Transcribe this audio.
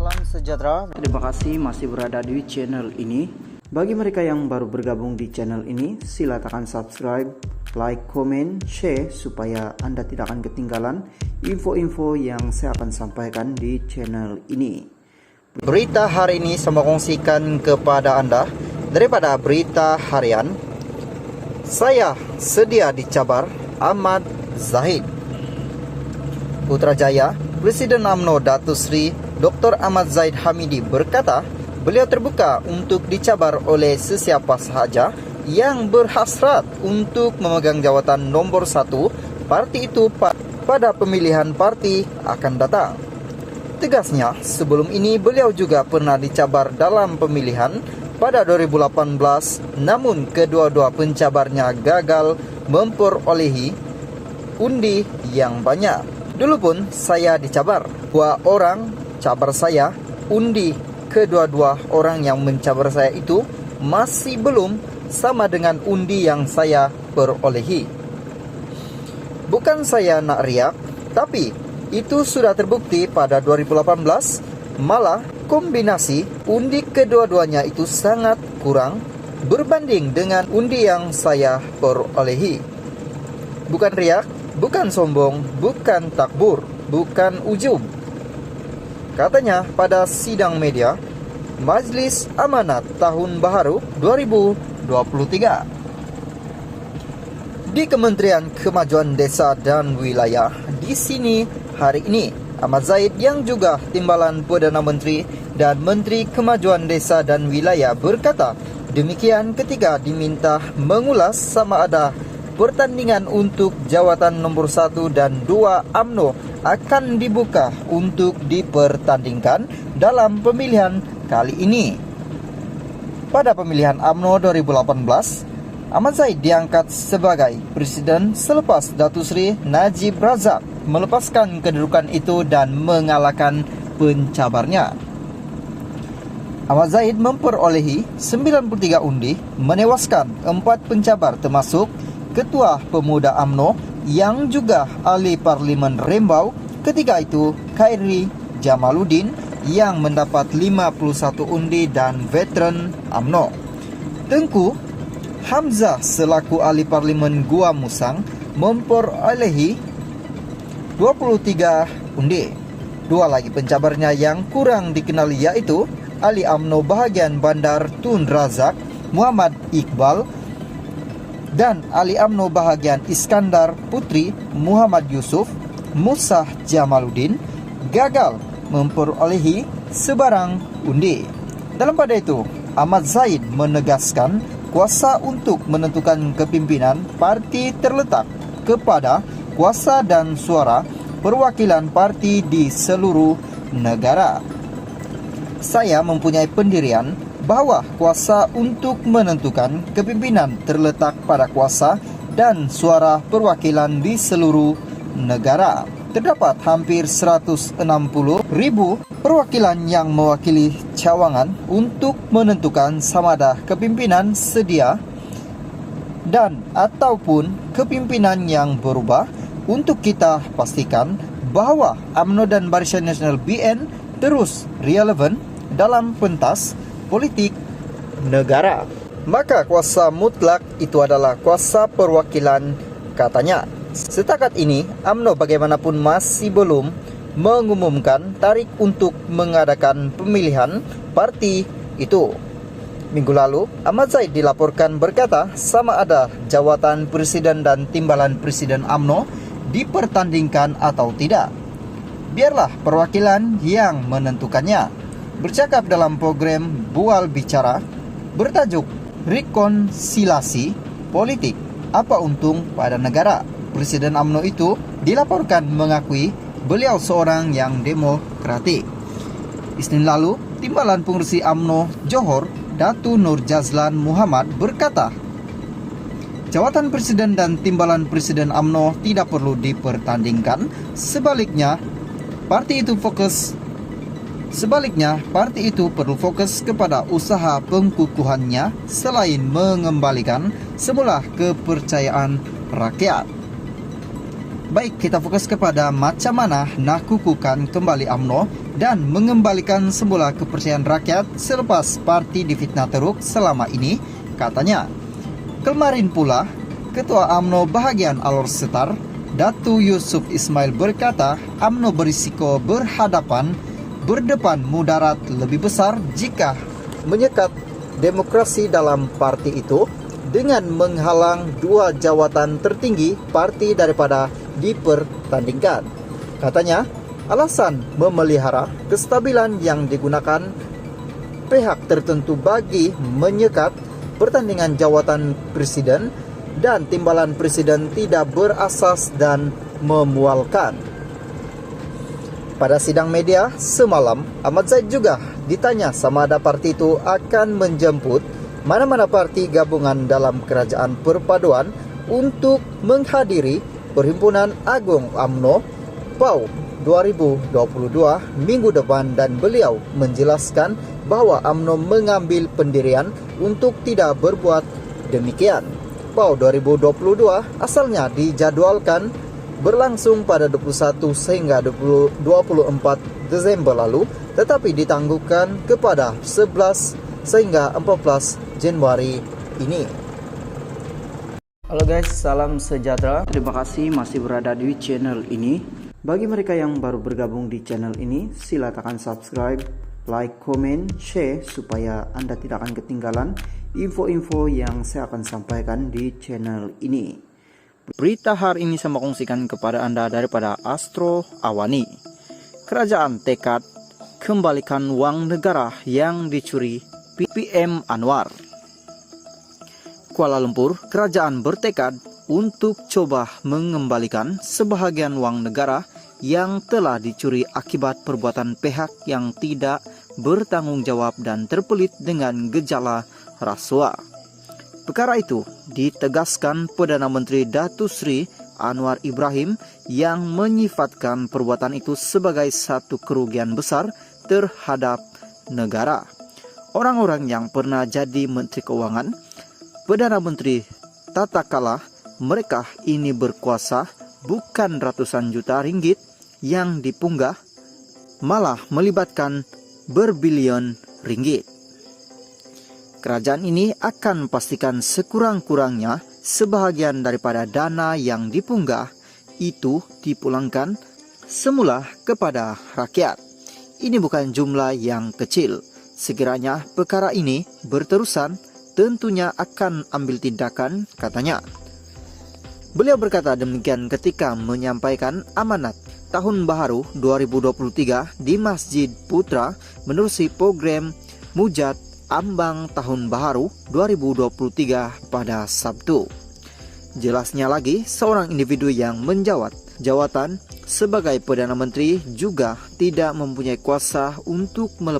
Salam sejahtera. Terima kasih masih berada di channel ini. Bagi mereka yang baru bergabung di channel ini, silakan subscribe, like, komen, share supaya Anda tidak akan ketinggalan info-info yang saya akan sampaikan di channel ini. Berita hari ini saya kongsikan kepada Anda daripada berita harian. Saya sedia dicabar Ahmad Zahid. Putrajaya, Presiden UMNO Datuk Seri Dr. Ahmad Zahid Hamidi berkata, beliau terbuka untuk dicabar oleh sesiapa sahaja yang berhasrat untuk memegang jawatan nombor 1 parti itu pada pemilihan parti akan datang. Tegasnya, sebelum ini beliau juga pernah dicabar dalam pemilihan pada 2018, namun kedua-dua pencabarnya gagal memperolehi undi yang banyak. Dulu pun saya dicabar, 2 orang cabar saya, undi kedua-dua orang yang mencabar saya itu masih belum sama dengan undi yang saya perolehi. Bukan saya nak riak, tapi itu sudah terbukti pada 2018, malah kombinasi undi kedua-duanya itu sangat kurang berbanding dengan undi yang saya perolehi. Bukan riak, bukan sombong, bukan takbur, bukan ujub. Katanya pada sidang media Majlis Amanat Tahun Baharu 2023 di Kementerian Kemajuan Desa dan Wilayah. Di sini hari ini Ahmad Zahid yang juga Timbalan Perdana Menteri dan Menteri Kemajuan Desa dan Wilayah berkata demikian ketika diminta mengulas sama ada pertandingan untuk jawatan nombor 1 dan 2 UMNO akan dibuka untuk dipertandingkan dalam pemilihan kali ini. Pada pemilihan UMNO 2018, Ahmad Zahid diangkat sebagai presiden selepas Datuk Seri Najib Razak melepaskan kedudukan itu dan mengalahkan pencabarnya. Ahmad Zahid memperolehi 93 undi, menewaskan 4 pencabar termasuk Ketua Pemuda UMNO yang juga ahli Parlimen Rembau ketika itu Khairi Jamaluddin yang mendapat 51 undi dan veteran UMNO. Tengku Hamzah selaku ahli Parlimen Gua Musang memperolehi 23 undi. 2 lagi pencabarnya yang kurang dikenali yaitu ahli UMNO bahagian Bandar Tun Razak Muhammad Iqbal dan ahli UMNO bahagian Iskandar Putri Muhammad Yusuf Musa Jamaluddin gagal memperolehi sebarang undi. Dalam pada itu, Ahmad Zahid menegaskan kuasa untuk menentukan kepimpinan parti terletak kepada kuasa dan suara perwakilan parti di seluruh negara. Saya mempunyai pendirian bahwa kuasa untuk menentukan kepimpinan terletak pada kuasa dan suara perwakilan di seluruh negara. Terdapat hampir 160.000 perwakilan yang mewakili cawangan untuk menentukan samada kepimpinan sedia dan ataupun kepimpinan yang berubah. Untuk kita pastikan bahwa UMNO dan Barisan Nasional BN terus relevan dalam pentas politik negara. Maka kuasa mutlak itu adalah kuasa perwakilan, katanya. Setakat ini, UMNO bagaimanapun masih belum mengumumkan tarikh untuk mengadakan pemilihan parti itu. Minggu lalu, Ahmad Zahid dilaporkan berkata sama ada jawatan presiden dan timbalan presiden UMNO dipertandingkan atau tidak. Biarlah perwakilan yang menentukannya. Bercakap dalam program Bual Bicara bertajuk Rekonsiliasi Politik, apa untung pada negara? Presiden UMNO itu dilaporkan mengakui beliau seorang yang demokratik. Isnin lalu, Timbalan Pengurusi UMNO Johor, Datu Nur Jazlan Muhammad berkata, jawatan presiden dan timbalan presiden UMNO tidak perlu dipertandingkan. Sebaliknya, parti itu perlu fokus kepada usaha pengkukuhannya selain mengembalikan semula kepercayaan rakyat. Baik, kita fokus kepada macam mana nak kukuhkan kembali UMNO dan mengembalikan semula kepercayaan rakyat selepas parti difitnah teruk selama ini, katanya. Kemarin pula, Ketua UMNO bahagian Alor Setar, Datu Yusuf Ismail berkata UMNO berisiko berdepan mudarat lebih besar jika menyekat demokrasi dalam parti itu dengan menghalang 2 jawatan tertinggi parti daripada dipertandingkan. Katanya, alasan memelihara kestabilan yang digunakan pihak tertentu bagi menyekat pertandingan jawatan presiden dan timbalan presiden tidak berasas dan memualkan. Pada sidang media semalam, Ahmad Zaid juga ditanya sama ada parti itu akan menjemput mana-mana parti gabungan dalam kerajaan perpaduan untuk menghadiri Perhimpunan Agung UMNO PAU 2022 minggu depan, dan beliau menjelaskan bahwa UMNO mengambil pendirian untuk tidak berbuat demikian. PAU 2022 asalnya dijadwalkan berlangsung pada 21 sehingga 24 Desember lalu, tetapi ditangguhkan kepada 11 sehingga 14 Januari ini. Halo guys, salam sejahtera. Terima kasih masih berada di channel ini. Bagi mereka yang baru bergabung di channel ini, sila tekan subscribe, like, komen, share supaya Anda tidak akan ketinggalan info-info yang saya akan sampaikan di channel ini. Berita hari ini saya kongsikan kepada Anda daripada Astro Awani. Kerajaan tekad kembalikan uang negara yang dicuri PM Anwar. Kuala Lumpur, kerajaan bertekad untuk coba mengembalikan sebahagian wang negara yang telah dicuri akibat perbuatan pihak yang tidak bertanggung jawab dan terpelit dengan gejala rasuah. Perkara itu ditegaskan Perdana Menteri Datuk Seri Anwar Ibrahim yang menyifatkan perbuatan itu sebagai satu kerugian besar terhadap negara. Orang-orang yang pernah jadi Menteri Keuangan, Perdana Menteri tatkala mereka ini berkuasa, bukan ratusan juta ringgit yang dipunggah, malah melibatkan berbilion ringgit. Kerajaan ini akan pastikan sekurang-kurangnya sebahagian daripada dana yang dipunggah itu dipulangkan semula kepada rakyat. Ini bukan jumlah yang kecil. Sekiranya perkara ini berterusan, tentunya akan ambil tindakan, katanya. Beliau berkata demikian ketika menyampaikan amanat Tahun Baharu 2023 di Masjid Putra menerusi program Mujad Ambang Tahun Baharu 2023 pada Sabtu. Jelasnya lagi, seorang individu yang menjawat jawatan sebagai Perdana Menteri juga tidak mempunyai kuasa untuk melepas